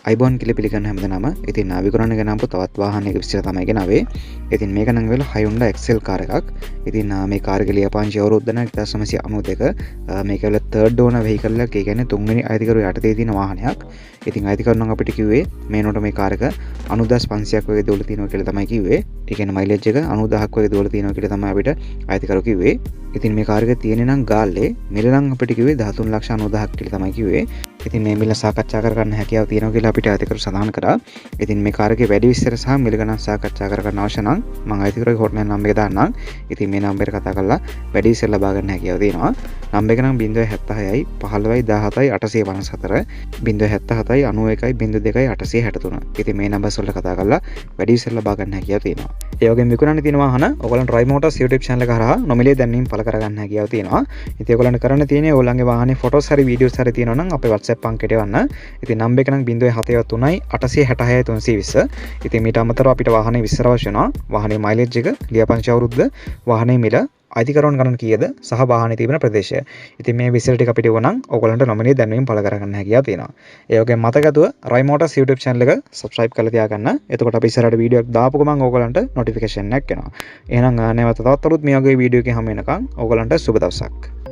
අයිබෝන් කියලා පිළිගන්න හැමදෙනාම. ඉතින් විකුණන්න ගෙනාපු තවත් වාහනයක විස්තර තමයි ගෙනාවේ. ඉතින් මේක නම් වෙලා Hyundai Excel කාර් එකක්. ඉතින් මේ කාර් එක ලියාපදිංචි අවුරුද්ද නම් 1992. මේක වෙලා third owner vehicle එකක්. ඒ කියන්නේ තුන්වෙනි අයිතිකරු යටතේ තියෙන වාහනයක්. ඉතින් අයිතිකරු නම් අපිට කිව්වේ මේ නෝට මේ කාර් එක 90500ක් වගේ දෝල තියෙනවා කියලා තමයි කිව්වේ. ඒ කියන්නේ මයිලේජ් එක 90000ක් වගේ දෝල තියෙනවා කියලා තමයි අපිට අයිතිකරු කිව්වේ. ඉතින් මේ කාර් එක තියෙන්නේ නම් ගාල්ලේ මිල නම් අපිට කිව්වේ 139,90,000ක් කියලා තමයි කිව්වේ. ඉතින් මේ මිල සාකච්ඡා කරගන්න හැකියාව තියෙනවා කියලා අපිට අයිතිකරු සඳහන් කරා. ඉතින් මේ කාර් එකේ වැඩි විස්තර සහ මිල ගණන් සාකච්ඡා කරගන්න අවශ්‍ය නම් මම අයිතිකරුගේ හොට්ලයින් නම්බර් එක දාන්නම්. ඉතින් මේ නම්බර් කතා කරලා වැඩි විස්තර ලබා ගන්න හැකියාව තියෙනවා. නම්බර් එක නම් 076යි 15යි 17යි 854 077යි 91යි 02යි 863. ඉතින් මේ නම්බර්ස් වලට කතා කරලා වැඩි විස්තර ලබා ගන්න හැකියාව තියෙනවා. ඒ වගේම විකුණන්න තියෙන වාහන ඔයගලන්ට Drive Motors YouTube channel එක හරහා නොමිලේ දැන්වීම් පළ කරගන්න හැකියාව තියෙනවා. ඉතින් ඔයගලන්ට කරන්න තියෙන්නේ ඔයගලන්ගේ වාහනේ ෆොටෝස් හරි වීඩියෝස් හරි තියෙනවා නම් අපේ WhatsApp අංකයට එවන්න. ඉතින් නම්බර් එක නම් 073යි 866යි 320. ඉතින් මීට අමතරව අපිට වාහනේ විස්තර අවශ්‍ය වෙනවා. වාහනේ මයිලේජ් එක, ලියාපදිංචි අවුරුද්ද, වාහනේ මිල, අයිතිකරුවන් ගණන් කීයද සහ වාහනේ තිබෙන ප්‍රදේශය. ඉතින් මේ විස්තර ටික අපිට ඕන නම් ඔයගලන්ට නොමිලේ දැන්වීම් පළ කරගන්න හැකියාව තියෙනවා. ඒ වගේම මතකතුව Drive Motors YouTube channel එක subscribe කරලා තියාගන්න. එතකොට අපි ඉස්සරහට වීඩියෝ එකක් දාපු ගමන් ඔයගලන්ට notification එකක් එනවා. එහෙනම් නැවත තවත් අලුත් මේ වගේ වීඩියෝ එකකින් හමු වෙනකන් ඔයගලන්ට සුබ දවසක්.